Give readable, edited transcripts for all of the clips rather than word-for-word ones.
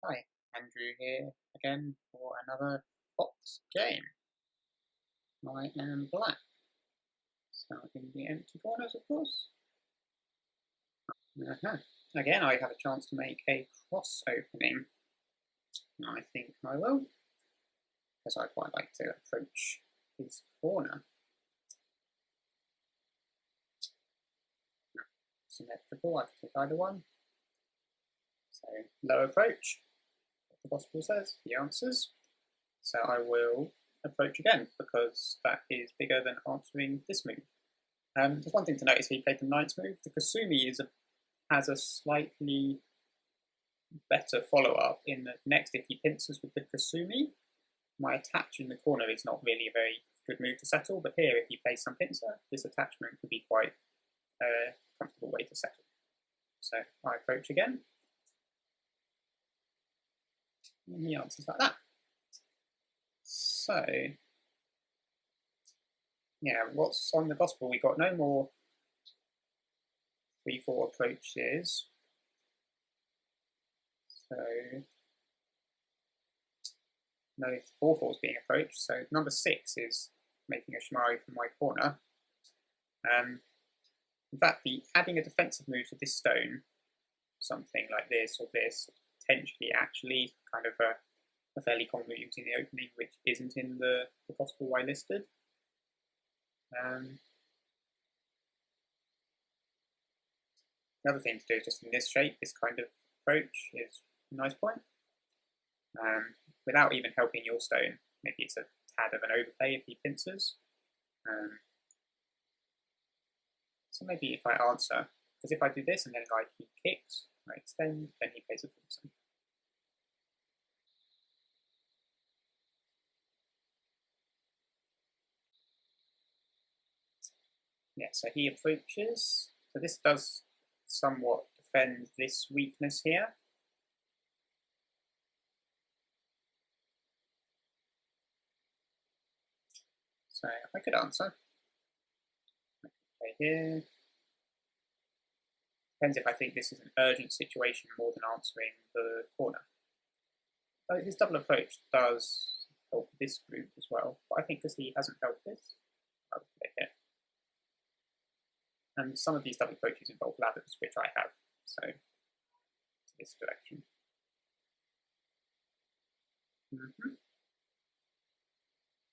Hi, Andrew here again for another Fox game. I am black, so in the empty corners, of course. Again, I have a chance to make a cross opening. I think I will, because I quite like to approach his corner. Symmetrical, I can take either one. So, low approach, what the gospel says, he answers. So I will approach again, because that is bigger than answering this move. There's one thing to notice, he played the knight's move. The Kasumi has a slightly better follow-up in that next if he pincers with the Kasumi, my attach in the corner is not really a very good move to settle, but here if he plays some pincer, this attachment could be quite a comfortable way to settle. So I approach again, and he answers like that. So, yeah, what's on the gospel? We got no more 3-4 approaches. So, no 4-4s being approached. So number 6 is making a semeai from my corner. In fact, adding a defensive move to this stone, something like this or this, potentially actually kind of a fairly common move in the opening, which isn't in the gospel I listed. Another thing to do is just in this shape, this kind of approach is a nice point. Without even helping your stone, maybe it's a tad of an overplay if he pincers. So maybe if I answer, because if I do this and then like he kicks, I extend, then he plays a pincer. Yeah, so he approaches. So this does somewhat defend this weakness here. So I could answer. I could play here. Depends if I think this is an urgent situation more than answering the corner. So his double approach does help this group as well, but I think because he hasn't helped this, I would play here. And some of these double approaches involve ladders, which I have, so this direction.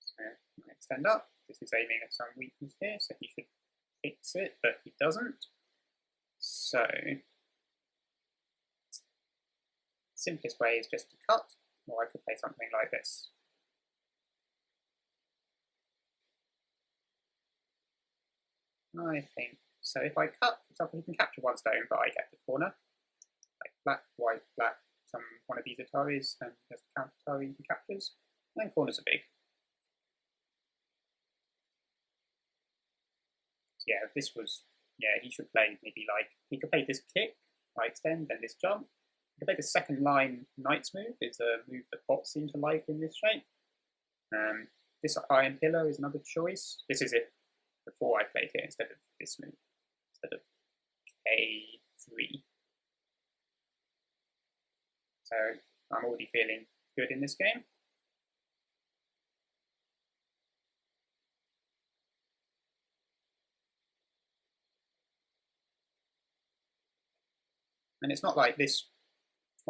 So I extend up. This is aiming at some weakness here, so he should fix it, but he doesn't. So simplest way is just to cut, or I could play something like this. I think so. If I cut, for example, he can capture one stone, but I get the corner. Like black, white, black, one of these Ataris, and there's a counter Atari he captures, and corners are big. So yeah, this was, yeah, he should play maybe like, he could play this kick, I extend, then this jump. He could play the second line knight's move, is a move that bots seem to like in this shape. This iron pillar is another choice. This is if before I played here instead of this move, instead of K3. So I'm already feeling good in this game. And it's not like this,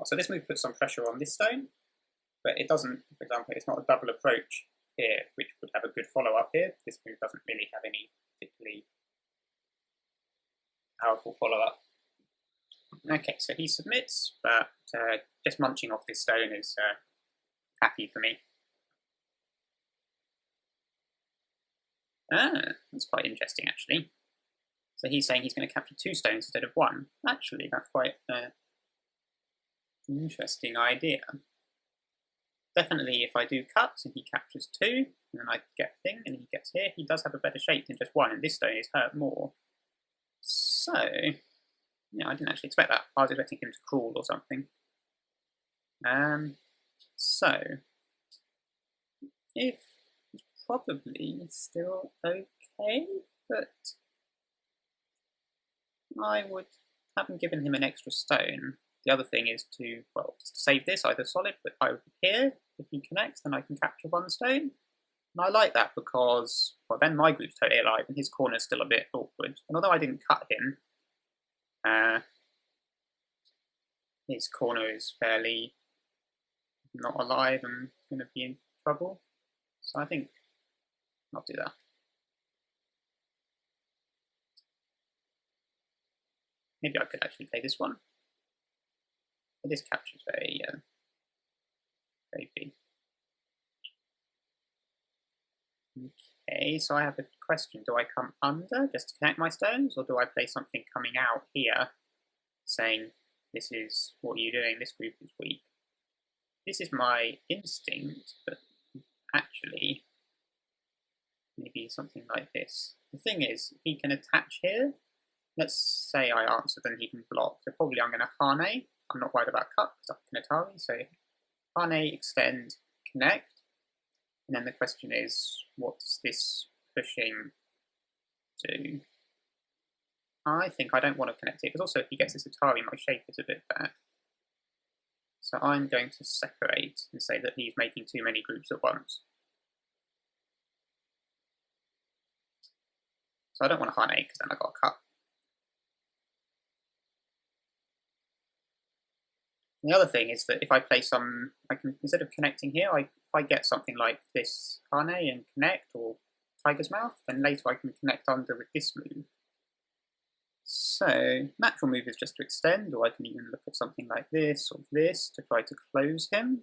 so this move puts some pressure on this stone, but it doesn't, for example, it's not a double approach here, which would have a good follow-up here. This move doesn't really have any particularly powerful follow-up. Okay, so he submits, but just munching off this stone is happy for me. That's quite interesting, actually. So he's saying he's going to capture 2 stones instead of 1. Actually, that's quite an interesting idea. Definitely, if I do cut and he captures 2, and then I get a thing, and he gets here, he does have a better shape than just 1, and this stone is hurt more. So, yeah, I didn't actually expect that. I was expecting him to crawl or something. So, if it's probably still okay, but I would haven't given him an extra stone. the other thing is to, well, just to save this, either solid, but over here, if he connects, then I can capture 1 stone. And I like that because, well, then my group's totally alive and his corner's still a bit awkward. And although I didn't cut him, his corner is fairly not alive and going to be in trouble. So I think I'll do that. Maybe I could actually play this one. But this capture's very, very big. Okay, so I have a question. Do I come under just to connect my stones, or do I play something coming out here saying, this is what you're doing, this group is weak? This is my instinct, but actually, maybe something like this. The thing is, he can attach here. Let's say I answer, then he can block. So probably I'm going to Hane. I'm not worried about cut because I can Atari. So Hane, extend, connect. And then the question is, what's this pushing to? I think I don't want to connect it, because also if he gets this Atari, my shape is a bit bad. So I'm going to separate and say that he's making too many groups at once. So I don't want to Hane, because then I've got a cut. And the other thing is that if I play some, I can, instead of connecting here, if I get something like this Hane and connect, or Tiger's Mouth, then later I can connect under with this move. So, natural move is just to extend, or I can even look at something like this or this to try to close him.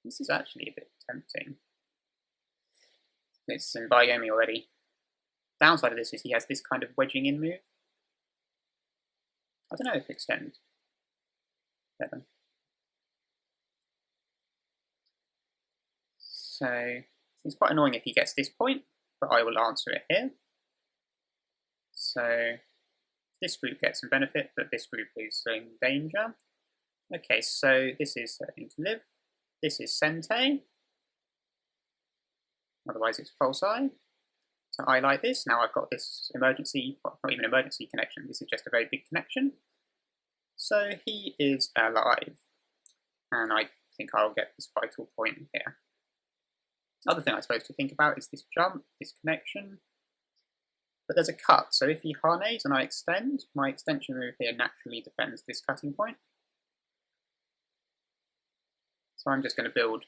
This is actually a bit tempting. It's in Biome already. Downside of this is he has this kind of wedging in move. I don't know if extend. 7. So it's quite annoying if he gets this point, but I will answer it here. So this group gets some benefit, but this group is in danger. Okay, so this is Learning to Live. This is semeai. Otherwise it's followup. So I like this. Now I've got this emergency, well, not even emergency connection, this is just a very big connection. So he is alive. And I think I'll get this vital point here. Other thing I'm supposed to think about is this jump, this connection. But there's a cut, so if he Hanes and I extend, my extension move here naturally defends this cutting point. So I'm just going to build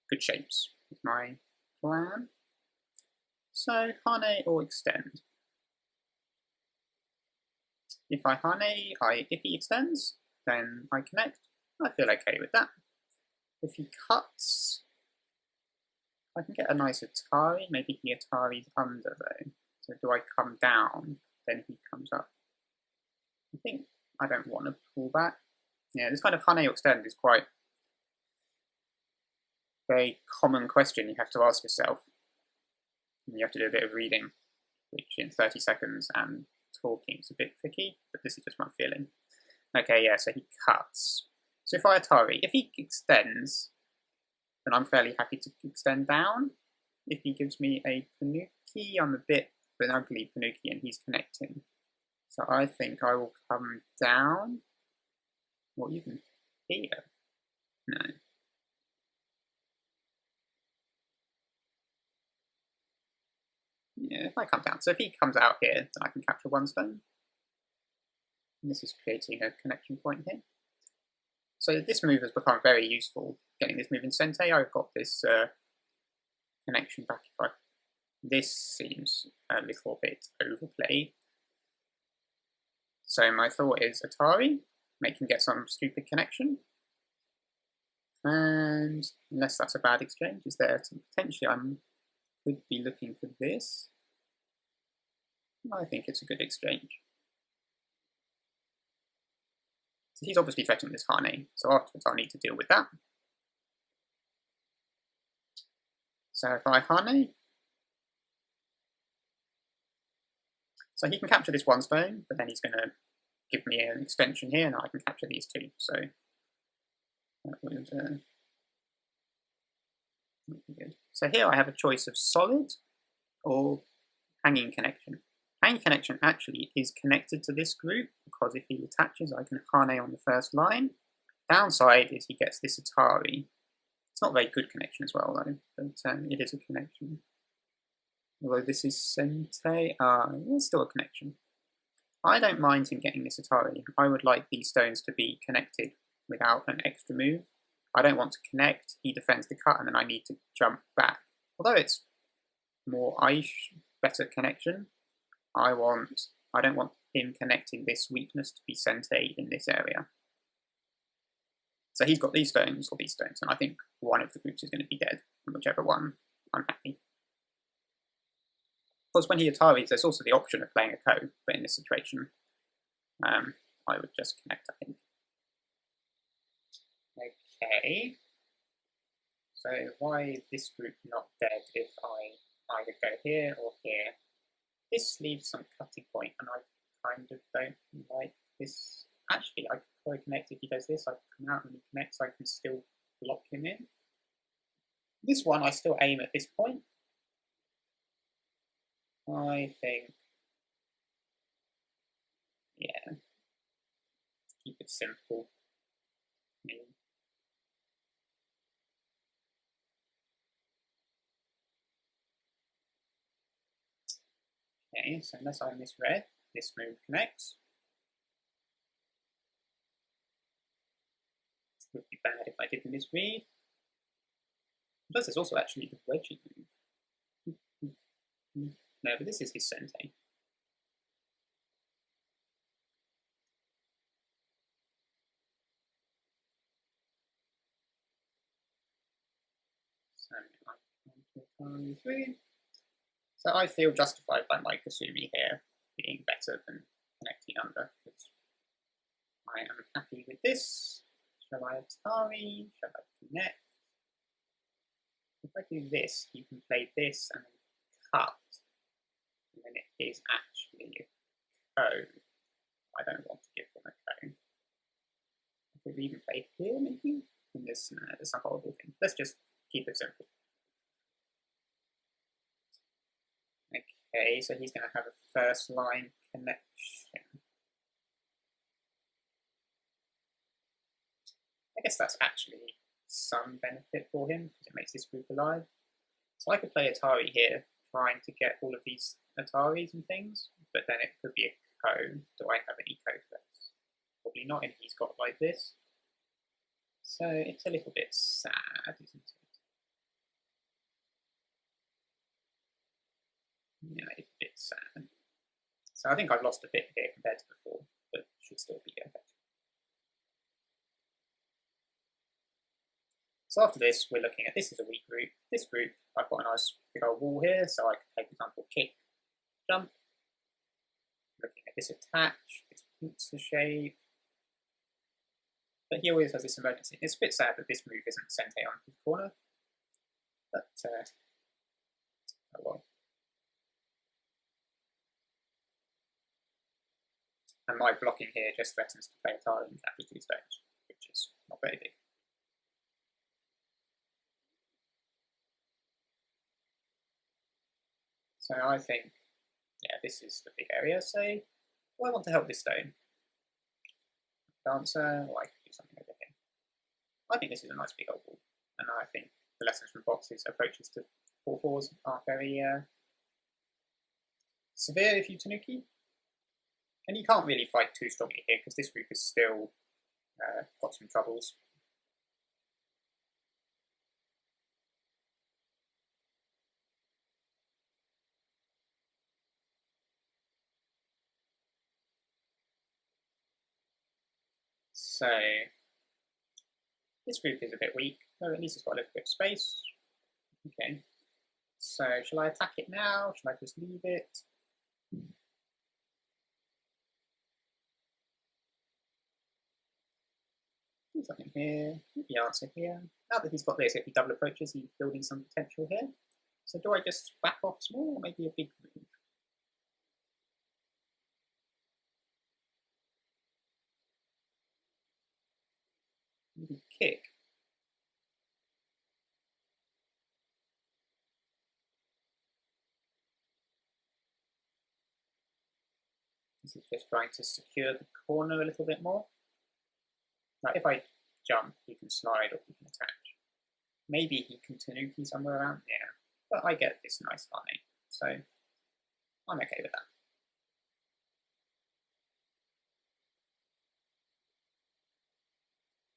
good shapes with my plan. So Hane or extend. If I Hane, if he extends, then I connect. I feel okay with that. If he cuts, I can get a nice Atari. Maybe he Atari's under though. So do I come down? Then he comes up. I think I don't want to pull back. Yeah, this kind of Hane or extend is quite a very common question you have to ask yourself. And you have to do a bit of reading, which in 30 seconds and talking is a bit tricky, but this is just my feeling. Okay, yeah, so he cuts. So if I Atari, if he extends, then I'm fairly happy to extend down. If he gives me a Panuki, I'm a bit of an ugly Panuki and he's connecting. So I think I will come down, or even here. No. Yeah, if I come down. So if he comes out here, then I can capture 1 stone. And this is creating a connection point here. So this move has become very useful. Getting this move in semeai, I've got this connection back. This seems a little bit overplayed. So my thought is Atari, make him get some stupid connection. And unless that's a bad exchange, is there potentially I could be looking for this. I think it's a good exchange. So he's obviously threatening this Hane, so afterwards I'll need to deal with that. So if I Hane, so he can capture this 1 stone, but then he's going to give me an extension here, and I can capture these 2. So That would not be good. So here I have a choice of solid or hanging connection. Hanging connection actually is connected to this group because if he attaches, I can Hane on the first line. Downside is he gets this Atari. It's not a very good connection as well though, but it is a connection. Although this is semeai, it's still a connection. I don't mind him getting this Atari. I would like these stones to be connected without an extra move. I don't want to connect, he defends the cut, and then I need to jump back. Although it's more better connection, I don't want him connecting this weakness to be semeai in this area. So he's got these stones, or these stones, and I think one of the groups is going to be dead, and whichever one, I'm happy. Of course, when he Ataris, there's also the option of playing a ko, but in this situation, I would just connect, I think. Okay. So why is this group not dead if I either go here or here? This leaves some cutting point, and I kind of don't like this. Actually, I could probably connect if he does this. I can come out and he connects, I can still block him in. This one, I still aim at this point. I think, yeah, keep it simple. Okay, so unless I misread, this move connects. It would be bad if I didn't misread. Plus, there's also actually the wedgie move. No, but this is his semeai. So I feel justified by my Kasumi here being better than connecting under, because I am happy with this. Shall I Atari? Shall I connect? If I do this, you can play this and then cut, and then it is actually a ko. I don't want to give them a ko. I could even play here, maybe? And this, it's a horrible thing. Let's just keep it simple. Okay, so he's going to have a first line connection. I guess that's actually some benefit for him because it makes this group alive. So I could play Atari here, trying to get all of these Ataris and things, but then it could be a ko. Do I have any ko threats? Probably not if he's got like this. So it's a little bit sad, isn't it? Yeah, it's a bit sad. So I think I've lost a bit here compared to before, but should still be okay. So after this, we're looking at this is a weak group. This group, I've got a nice big old wall here, so I can take, for example, kick, jump. Looking at this attach, this pizza shape. But he always has this emergency. It's a bit sad that this move isn't semeai on his corner, but oh well. And my blocking here just threatens to play Atari and capture 2 stones, which is not very big. So I think, yeah, this is the big area. So, do I want to help this stone? Dancer, or I could do something over here. I think this is a nice big old wall, and I think the lessons from boxes approaches to 4/4s are very severe if you tanuki. And you can't really fight too strongly here because this group is still got some troubles. So this group is a bit weak. Oh, at least it's got a little bit of space. Okay. So shall I attack it now? Shall I just leave it? Do something here. Maybe answer here. Now that he's got this, if he double approaches, he's building some potential here. So do I just back off small or maybe a big move? Maybe kick. This is just trying to secure the corner a little bit more. Now if I jump, he can slide or he can attach. Maybe he can tanuki somewhere around here, but I get this nice line, so I'm okay with that.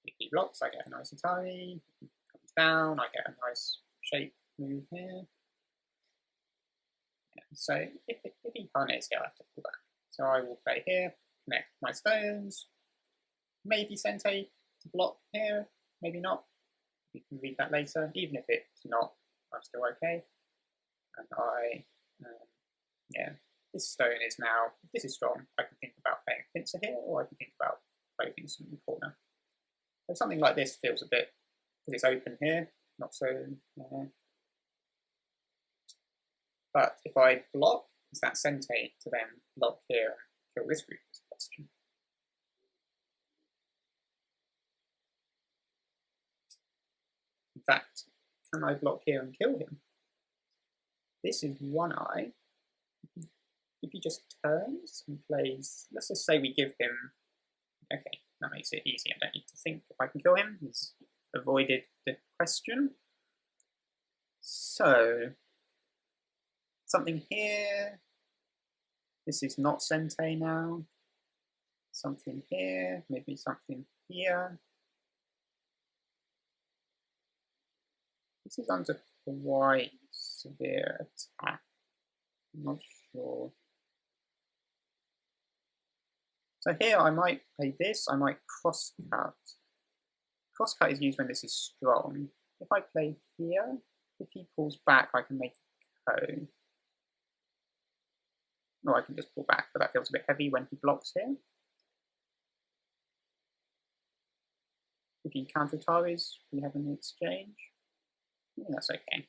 If he blocks, I get a nice Atari. If he comes down, I get a nice shape move here. Yeah, so if he punishes here, I have to pull back. So I will play here, connect my stones, maybe Sente to block here, maybe not. We can read that later. Even if it's not, I'm still okay. And yeah, this stone is now, if this is strong, I can think about playing a pincer here, or I can think about closing some in the corner. So something like this feels a bit, because it's open here, not so. But if I block, is that Sente to then block here and kill this group is the question. In fact, can I block here and kill him? This is one eye. If he just turns and plays, let's just say we give him, okay, that makes it easy. I don't need to think if I can kill him. He's avoided the question. So, something here. This is not Sente now. Something here, maybe something here. This is under quite severe attack. I'm not sure. So here I might play this, I might crosscut. Crosscut is used when this is strong. If I play here, if he pulls back, I can make a ko. Or I can just pull back, but that feels a bit heavy when he blocks here. If he counter Ataris, we have an exchange. Yeah, that's okay.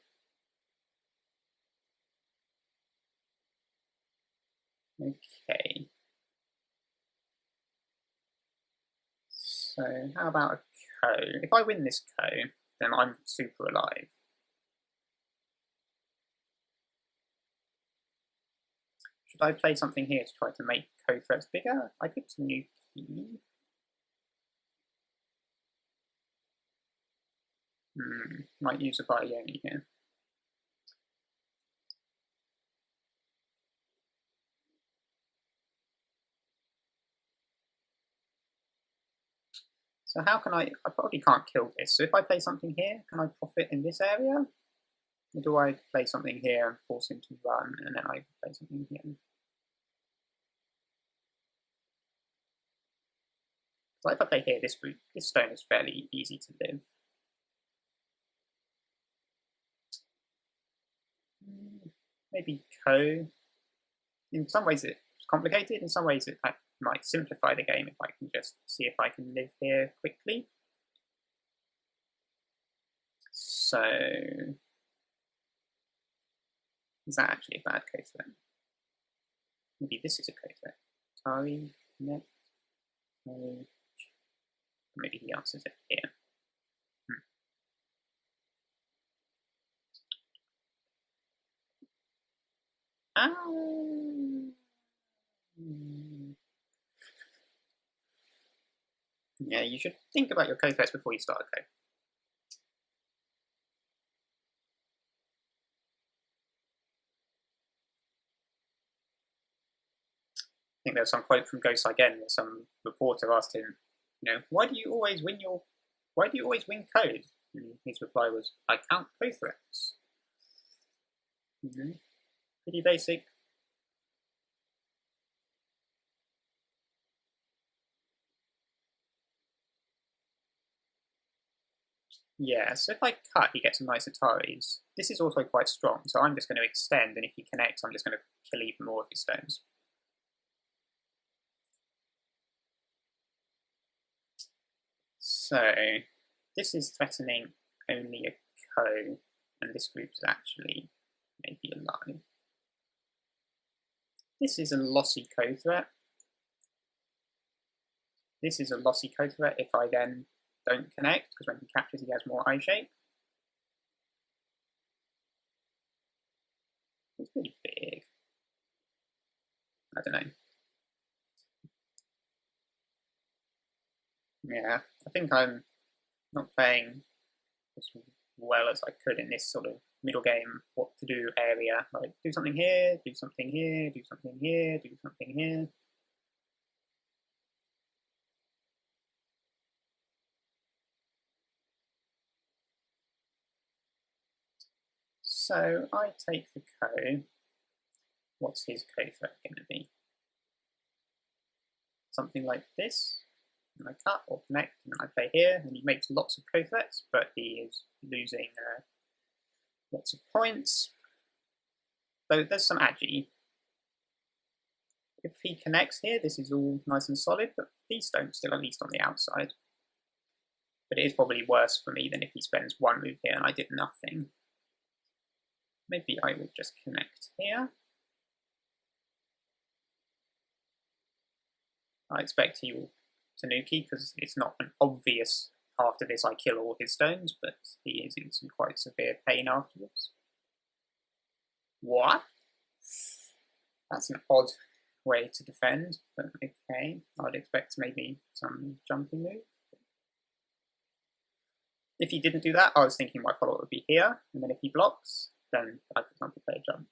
Okay. So how about a ko? If I win this ko, then I'm super alive. Should I play something here to try to make ko threats bigger? I could tanuki. Might use a Bioni here. So how can I probably can't kill this. So if I play something here, can I profit in this area? Or do I play something here and force him to run, and then I play something here? So if I play here, this stone is fairly easy to live. Maybe ko. In some ways it's complicated, in some ways it might simplify the game if I can just see if I can live here quickly. So, is that actually a bad case then? Maybe this is a case then. Atari, connect, maybe he answers it here. Yeah, you should think about your code threats before you start a code. I think there's some quote from Ghost again where some reporter asked him, why do you always win code? And his reply was, I count code threats. Pretty basic. Yeah, so if I cut, he gets some nice Ataris. This is also quite strong, so I'm just going to extend, and if he connects, I'm just going to kill even more of his stones. So, this is threatening only a ko, and this group is actually maybe alive. This is a lossy ko threat. This is a lossy ko threat if I then don't connect, because when he captures he has more eye shape. It's pretty big. I don't know. Yeah, I think I'm not playing as well as I could in this sort of middle game what to do area. Like, do something here, do something here, do something here, do something here. So I take the ko. What's his ko threat going to be? Something like this. And I cut or connect, and I play here, and he makes lots of ko threats, but he is losing lots of points. So there's some agi. If he connects here, this is all nice and solid, but these don't still at least on the outside. But it is probably worse for me than if he spends one move here and I did nothing. Maybe I will just connect here. I expect he will Tanuki because it's not an obvious after this I kill all his stones, but he is in some quite severe pain afterwards. What? That's an odd way to defend, but okay. I'd expect maybe some jumping move. If he didn't do that, I was thinking my follow-up would be here, and then if he blocks, then I could not play a jump.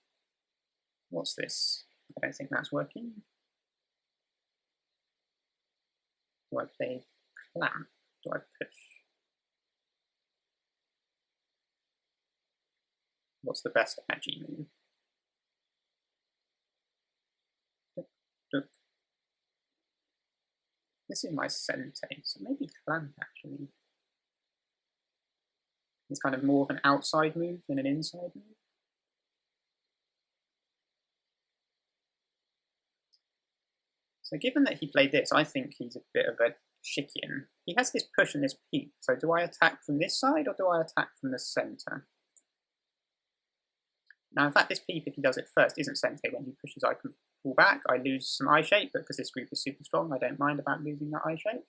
What's this? I don't think that's working. Do I play clamp? Do I push? What's the best agi move? This is my semeai, so maybe clamp actually. It's kind of more of an outside move than an inside move. So given that he played this, I think he's a bit of a chicken. He has this push and this peek, so do I attack from this side or do I attack from the center? Now, in fact, this peep, if he does it first, isn't semeai. When he pushes, I can pull back. I lose some eye shape, but because this group is super strong, I don't mind about losing that eye shape.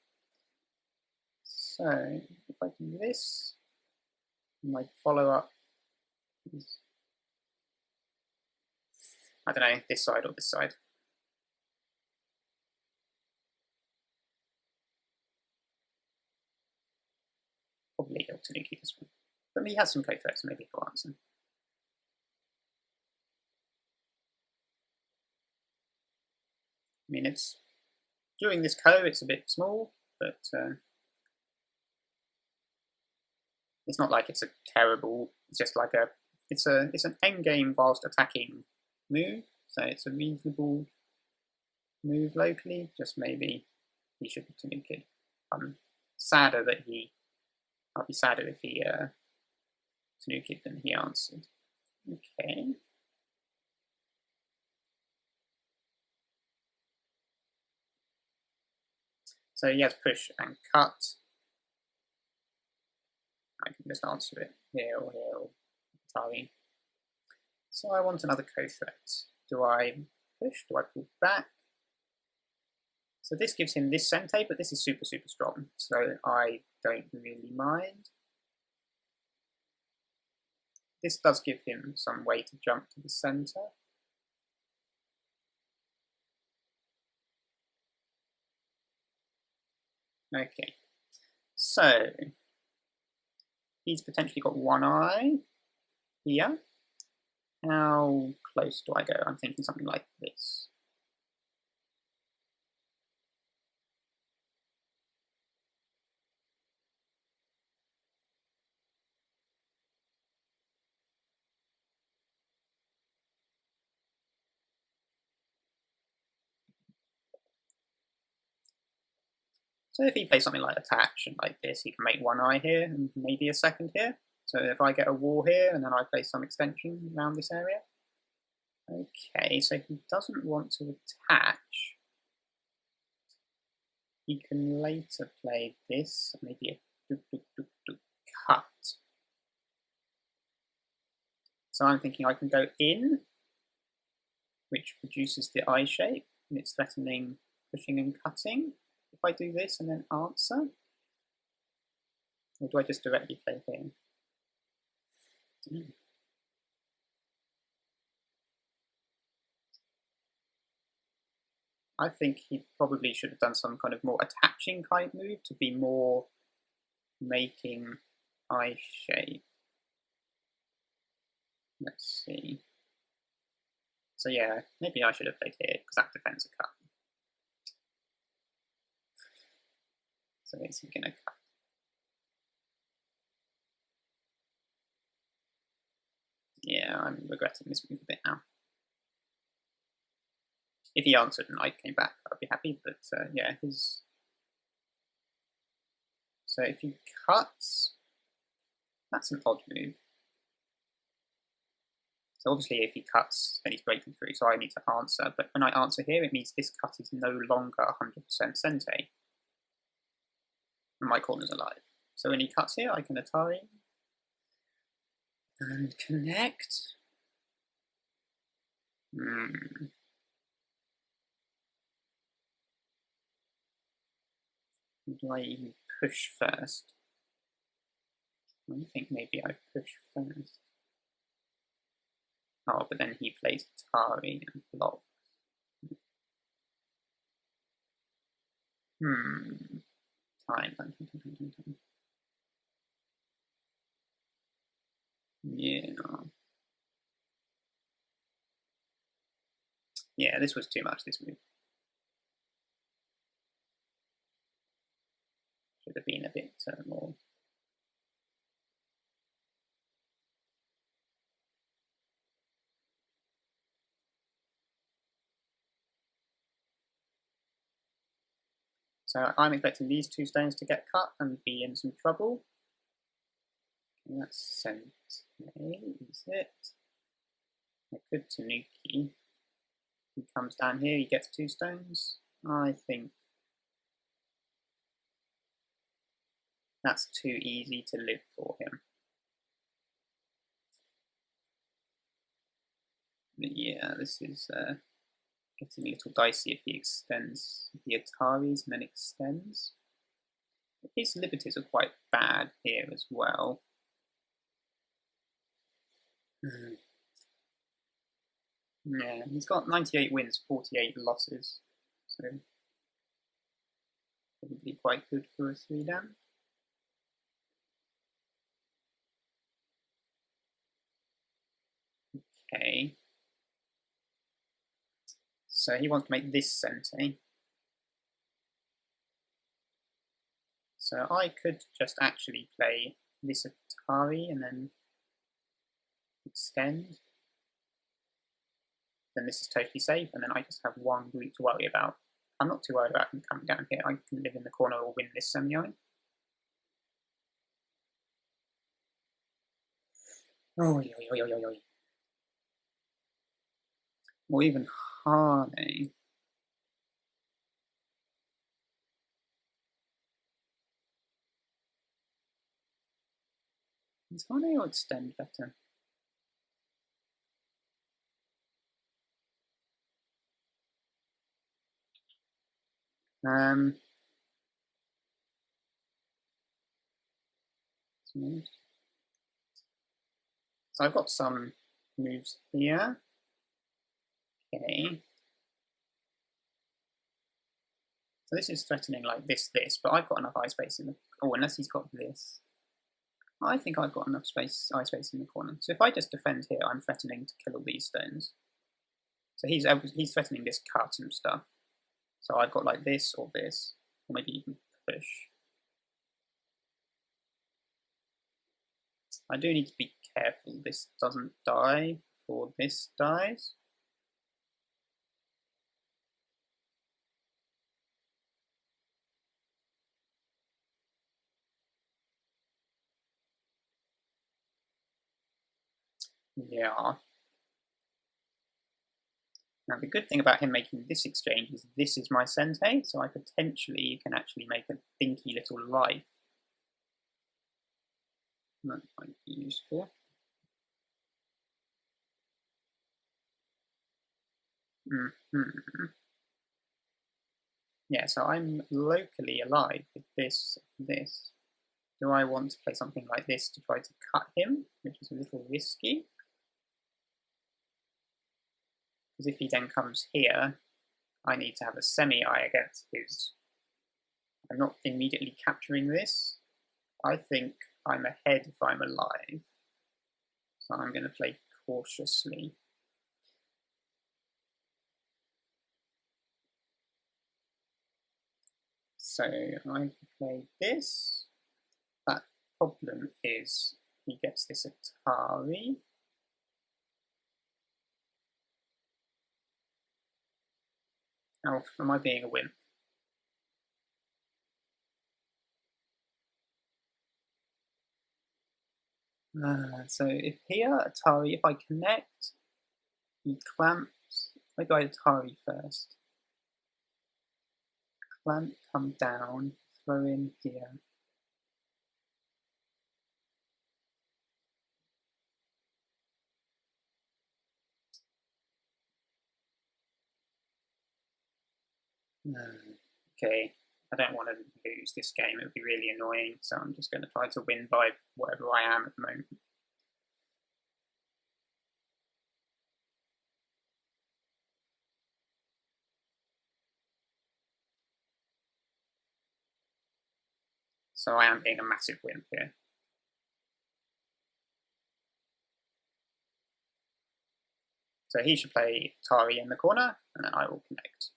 So, if I do this, my follow-up is, I don't know, this side or this side. Probably he'll Tanuki this one. But he has some ko threats, so maybe he'll answer. I mean, it's during this ko, it's a bit small, but it's not like it's a terrible. It's just like it's an endgame whilst attacking move, so it's a reasonable move locally. Just maybe he should be Tanuki. I'm sadder that I'll be sadder if he Tanuki than he answered. Okay. So he has push and cut. I can just answer it here or here or entirely. So I want another ko threat. Do I push? Do I pull back? So this gives him this semeai, but this is super, super strong. So I don't really mind. This does give him some way to jump to the center. Okay, so he's potentially got one eye here. How close do I go? I'm thinking something like this. So if he plays something like attach and like this, he can make one eye here and maybe a second here. So if I get a wall here and then I play some extension around this area. Okay, so he doesn't want to attach. He can later play this, maybe a cut. So I'm thinking I can go in, which produces the eye shape, and it's threatening pushing and cutting. If I do this and then answer, or do I just directly play here? I think he probably should have done some kind of more attaching kite move to be more making eye shape. Let's see. So yeah, maybe I should have played here because that defends a cut. So is he going to cut? Yeah, I'm regretting this move a bit now. If he answered and I came back, I'd be happy, but yeah, his... So if he cuts, that's an odd move. So obviously if he cuts, then he's breaking through, so I need to answer. But when I answer here, it means this cut is no longer 100% semeai. And my corner's alive. So when he cuts here, I can Atari and connect. Do I even push first? I think maybe I push first. Oh, but then he plays Atari and blocks. Time. Yeah. Yeah, this was too much, this move. Should have been a bit more. So I'm expecting these two stones to get cut and be in some trouble. And that's semeai, is it? I could Tanuki. He comes down here, he gets 2 stones. I think that's too easy to live for him. But yeah, this is getting a little dicey if he extends the Ataris and then extends. His liberties are quite bad here as well. Yeah, he's got 98 wins, 48 losses. So probably quite good for a 3-dan. Okay. So he wants to make this semeai. So I could just actually play this Atari and then extend. Then this is totally safe, and then I just have one route to worry about. I'm not too worried about him coming down here. I can live in the corner or win this semeai. Or even Hane. Is Hane or extend better? So I've got some moves here. Okay. So this is threatening like this, but I've got enough eye space in the... Oh, unless he's got this. I think I've got enough eye space in the corner. So if I just defend here, I'm threatening to kill all these stones. So he's threatening this cut and stuff. So I've got like this, or maybe even push. I do need to be careful this doesn't die before this dies. Yeah. Now the good thing about him making this exchange is this is my semeai, so I potentially can actually make a dinky little life. That might be useful. Yeah, so I'm locally alive with this. Do I want to play something like this to try to cut him, which is a little risky? Because if he then comes here, I need to have a semeai against his. I'm not immediately capturing this. I think I'm ahead if I'm alive. So I'm going to play cautiously. So I play this. That problem is he gets this Atari. Now, am I being a wimp? So if here, Atari, if I connect, he clamps. I go Atari first. Clamp, come down, throw in here. Okay, I don't want to lose this game. It would be really annoying, so I'm just going to try to win by whatever I am at the moment. So I am being a massive wimp here. So he should play Atari in the corner, and then I will connect.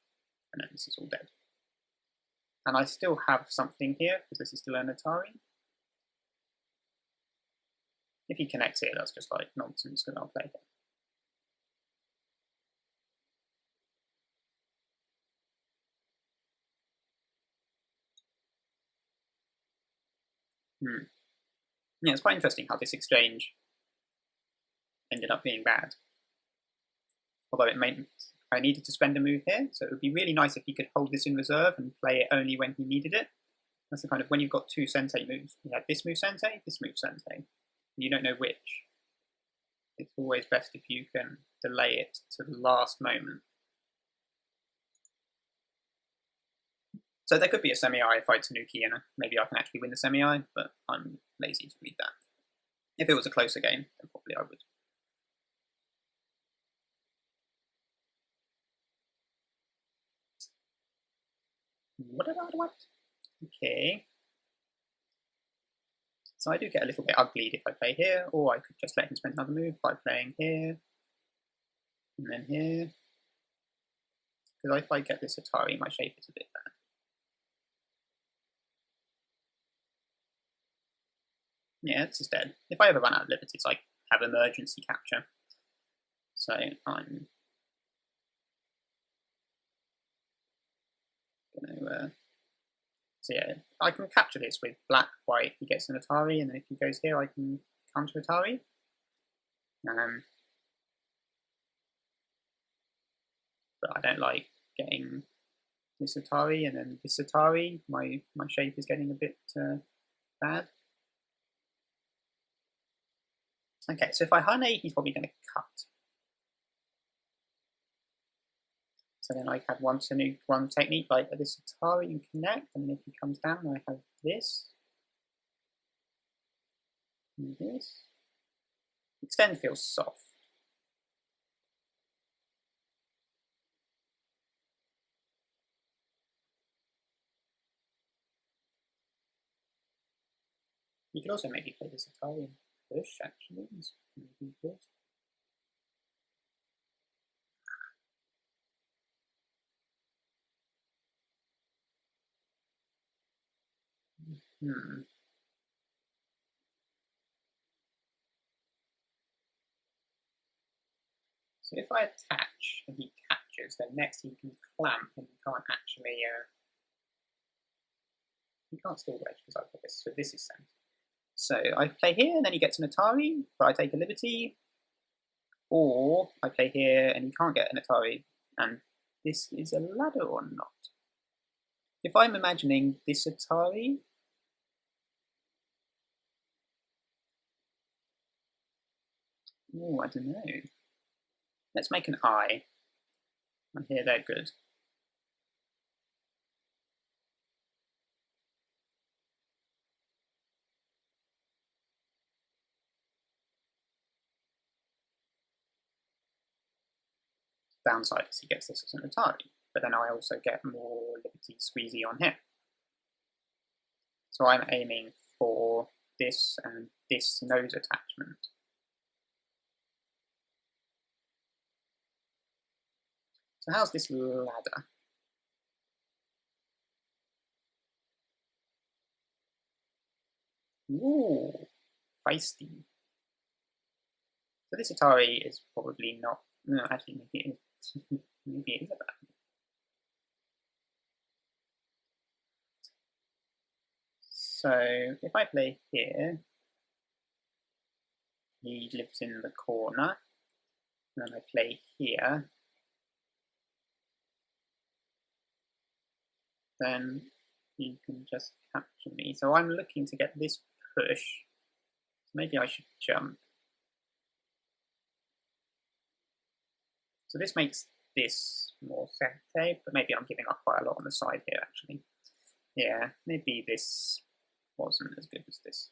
And then this is all dead. And I still have something here, because this is still an Atari. If he connects here, that's just like nonsense, because I'll play him. Yeah, it's quite interesting how this exchange ended up being bad. Although it meant I needed to spend a move here, so it would be really nice if he could hold this in reserve and play it only when he needed it. That's the kind of, when you've got two semeai moves, you have this move semeai, you don't know which. It's always best if you can delay it to the last moment. So there could be a semeai if I Tanuki, and maybe I can actually win the semeai, but I'm lazy to read that. If it was a closer game, then probably I would. What did I want? Okay. So I do get a little bit ugly if I play here, or I could just let him spend another move by playing here, and then here. Because if I get this Atari, my shape is a bit bad. Yeah, this is dead. If I ever run out of liberties, I have emergency capture. So I'm gonna. So yeah, I can capture this with black, white. He gets an Atari, and then if he goes here, I can counter Atari. But I don't like getting this Atari, and then this Atari. My shape is getting a bit bad. Okay, so if I Hane, he's probably going to cut. So then I have one technique like this Atari and connect, and then if he comes down, I have this and this. Extend feels soft. You could also maybe play this Atari and push, actually. It's maybe good. So if I attach and he captures, then next he can clamp and he can't actually. He can't still wedge because I've got this. So this is sent. So I play here, and then he gets an Atari, but I take a liberty. Or I play here, and he can't get an Atari, and this is a ladder or not. If I'm imagining this Atari, oh, I don't know. Let's make an eye. And here they're good. Downside is he gets this as an Atari. but then I also get more liberty squeezy on here. So I'm aiming for this and this nose attachment. So how's this ladder? Ooh, feisty. So this Atari is probably not, no, actually maybe it is. Maybe it is a bad. So if I play here, he lives in the corner, and then I play here, then he can just capture me. So I'm looking to get this push. Maybe I should jump. So this makes this more semeai, but maybe I'm giving up quite a lot on the side here, actually. Yeah, maybe this wasn't as good as this.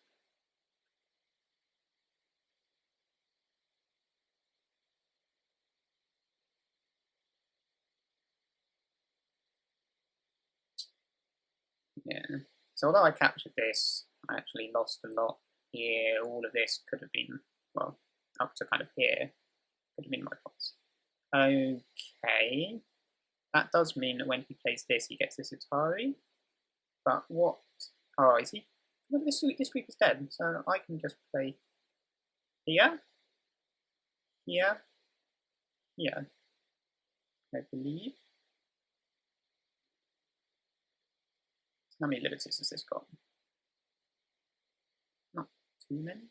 Yeah, so although I captured this, I actually lost a lot here. All of this could have been, well, up to kind of here, could have been my points. Okay, that does mean that when he plays this, he gets this Atari. But what? Oh, is he? Well, this group is dead, so I can just play here, here, here, I believe. How many liberties has this got? Not too many.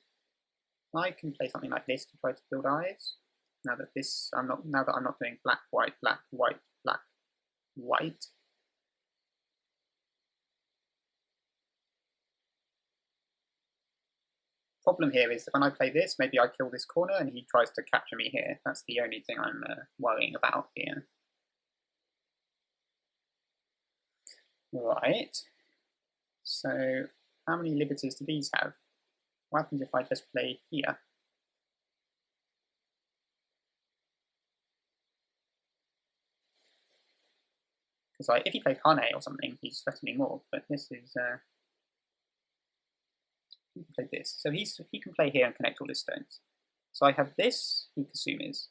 I can play something like this to try to build eyes. Now that I'm not doing black, white, black, white, black, white. Problem here is that when I play this, maybe I kill this corner and he tries to capture me here. That's the only thing I'm worrying about here. Right. So how many liberties do these have? What happens if I just play here? Because like, if he played Hane or something, he's threatening more. But this is he can play this. So he can play here and connect all his stones. So I have this, he Kasumis.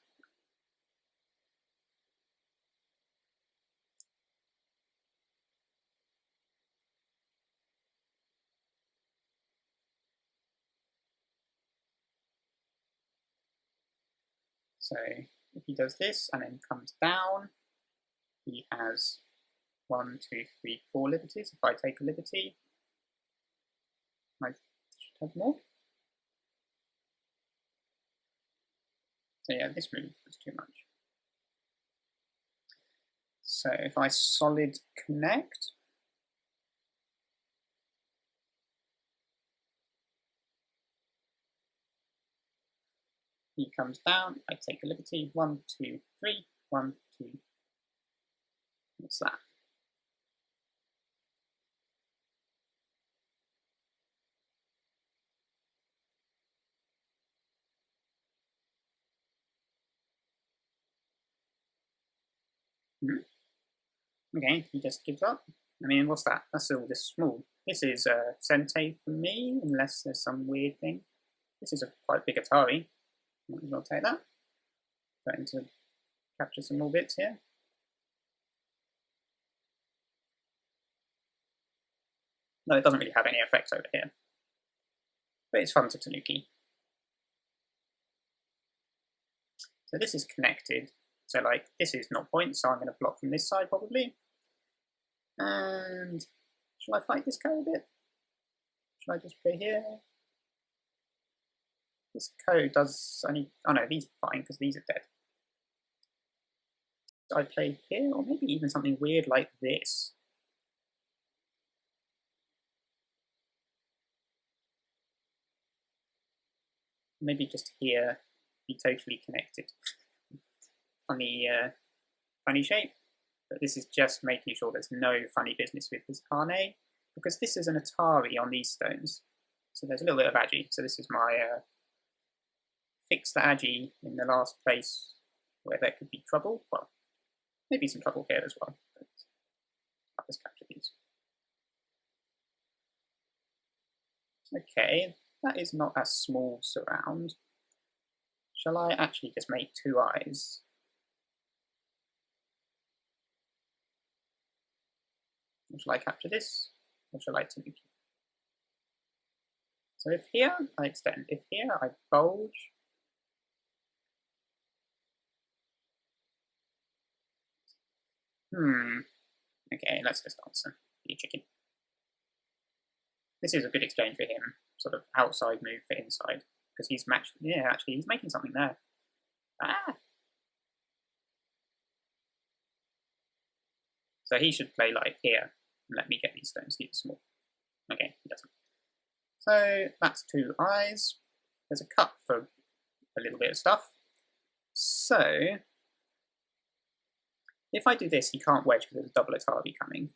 So if he does this and then comes down, he has 1, 2, 3, 4 liberties. If I take a liberty, I should have more. So yeah, this move was too much. So if I solid connect, he comes down, I take a liberty, 1, 2, 3, 1, 2. What's that? Okay, he just gives up. I mean, what's that? That's all this small. This is semeai for me, unless there's some weird thing. This is a quite big Atari. Might as well take that. Trying to capture some more bits here. No, it doesn't really have any effects over here. But it's fun to Tanuki. So this is connected. So like, this is not point, so I'm going to block from this side probably. And shall I fight this guy a bit? Shall I just play here? This code does only, oh no, these are fine because these are dead. So I play here, or maybe even something weird like this. Maybe just here, be totally connected. Funny, funny shape. But this is just making sure there's no funny business with his Hane, because this is an Atari on these stones. So there's a little bit of agi. So this is my fix the agi in the last place where there could be trouble. Well, Maybe some trouble here as well. But I'll just capture these. Okay, that is not a small surround. Shall I actually just make 2 eyes? Or shall I capture this? Or shall I take? So if here I extend, if here I bulge, okay, let's just answer. You chicken. This is a good exchange for him, sort of outside move for inside, because he's matched. Yeah, actually, he's making something there. Ah! So he should play like here and let me get these stones. These are small. Okay, he doesn't. So that's 2 eyes. There's a cut for a little bit of stuff. So if I do this, he can't wedge because there's a double Atari coming.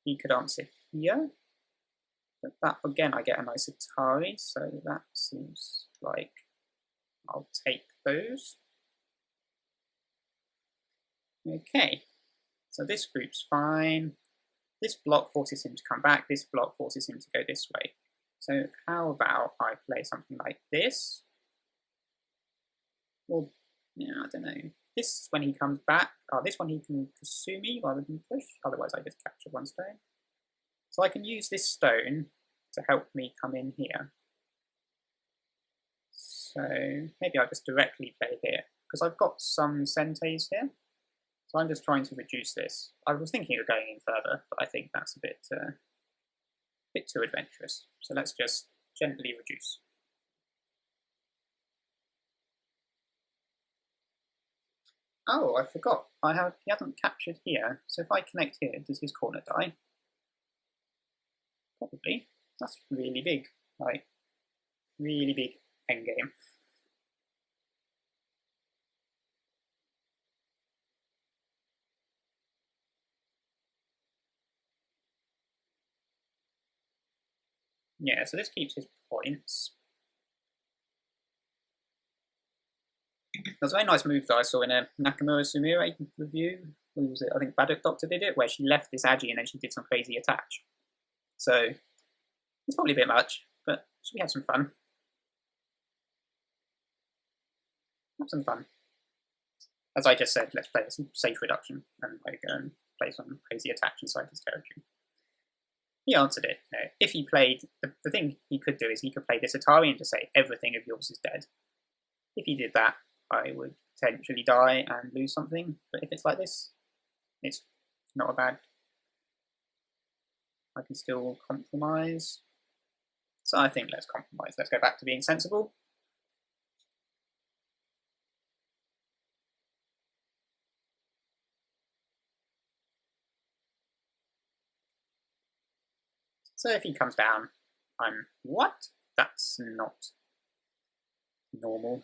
He could answer here. But that, again, I get a nice Atari, so that seems like I'll take those. Okay, so this group's fine. This block forces him to come back, this block forces him to go this way. So how about I play something like this? Or, yeah, I don't know. This, when he comes back, this one he can pursue me rather than push, otherwise I just capture 1 stone. So I can use this stone to help me come in here. So maybe I'll just directly play here, because I've got some senteis here. So I'm just trying to reduce this. I was thinking of going in further, but I think that's a bit too adventurous. So let's just gently reduce. Oh, I forgot. He hasn't captured here. So if I connect here, does his corner die? Probably. That's really big. Like, really big endgame. Yeah, so this keeps his points. There's a very nice move that I saw in a Nakamura Sumire review. What was it? I think Baddock Doctor did it, where she left this agi and then she did some crazy attach. So it's probably a bit much, but should we have some fun? Have some fun. As I just said, let's play some safe reduction and I go and play some crazy attach inside his territory. He answered it. If he played, the thing he could do is he could play this Atari and just say everything of yours is dead. If he did that, I would potentially die and lose something. But if it's like this, it's not a bad. I can still compromise. So I think let's compromise. Let's go back to being sensible. So if he comes down, I'm what? That's not normal.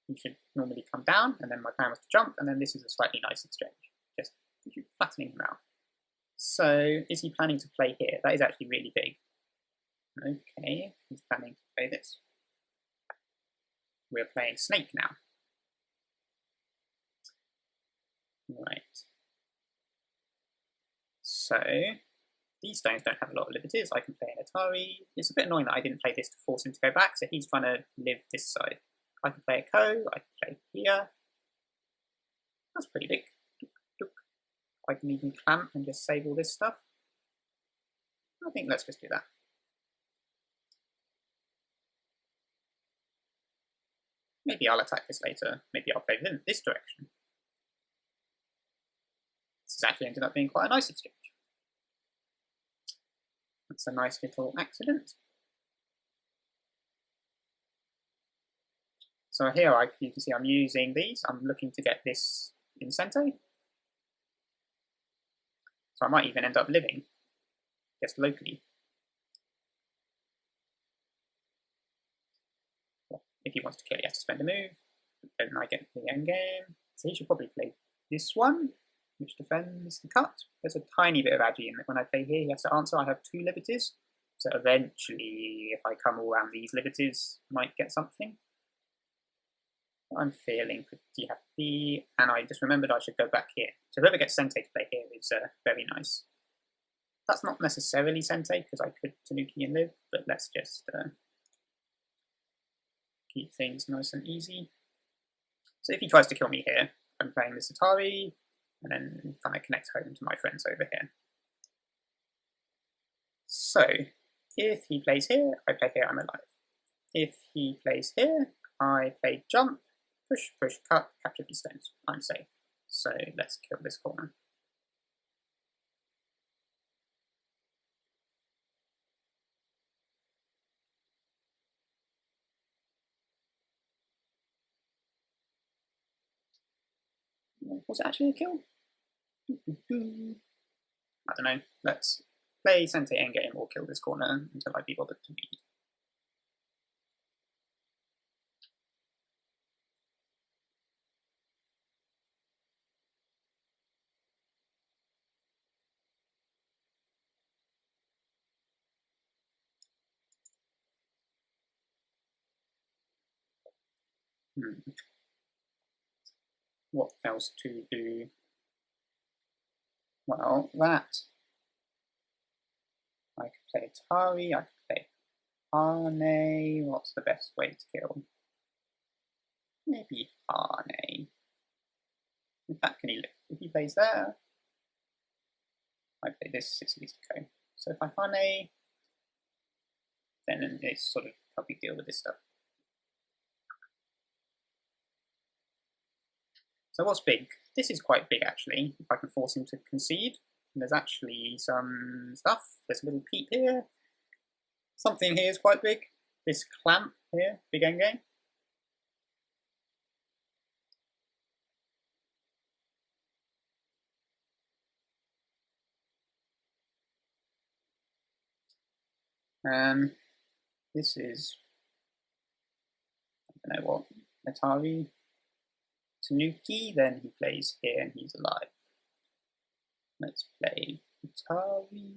He should normally come down, and then my plan was to jump, and then this is a slightly nice exchange. Just flattening him out. So is he planning to play here? That is actually really big. Okay, he's planning to play this. We're playing snake now. Right. So these stones don't have a lot of liberties. I can play an Atari. It's a bit annoying that I didn't play this to force him to go back, so he's trying to live this side. I can play a ko, I can play here. That's pretty big. I can even clamp and just save all this stuff. I think let's just do that. Maybe I'll attack this later. Maybe I'll play in this direction. This has actually ended up being quite a nice exchange. That's a nice little accident. So here you can see I'm using these. I'm looking to get this in sente. So I might even end up living just locally. If he wants to kill, he has to spend a move. Then I get the endgame. So he should probably play this one, which defends the cut. There's a tiny bit of agi in that when I play here, he has to answer. I have 2 liberties. So eventually, if I come all around these liberties, I might get something. I'm feeling pretty happy, and I just remembered I should go back here. So whoever gets Sente to play here is very nice. That's not necessarily Sente, because I could Tanuki and live, but let's just keep things nice and easy. So if he tries to kill me here, I'm playing this Atari, and then kind of connect home to my friends over here. So if he plays here, I play here, I'm alive. If he plays here, I play jump, push, push, cut, capture these stones. I'm safe. So let's kill this corner. Was it actually a kill? I don't know. Let's play Sente endgame or kill this corner until I be bothered to be. What else to do? Well, that. I could play Atari, I could play Hane. What's the best way to kill? Maybe Hane. In fact, can he live? If he plays there, I play this, it's easy to go. So if I Hane, then it's sort of how we deal with this stuff. So what's big? This is quite big actually, if I can force him to concede. And there's actually some stuff. There's a little peep here. Something here is quite big. This clamp here, big endgame. This is, I don't know what, Atari, Tanuki, then he plays here and he's alive. Let's play Atari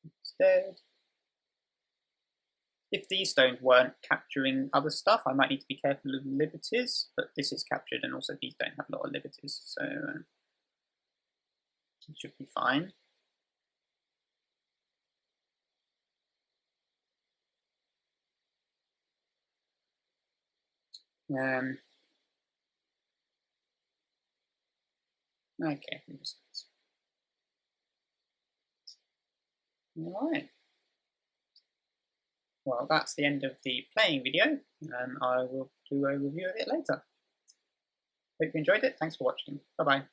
instead. If these stones weren't capturing other stuff, I might need to be careful of liberties, but this is captured and also these don't have a lot of liberties, so it should be fine. Okay, alright. Well, that's the end of the playing video, and I will do a review of it later. Hope you enjoyed it. Thanks for watching. Bye-bye.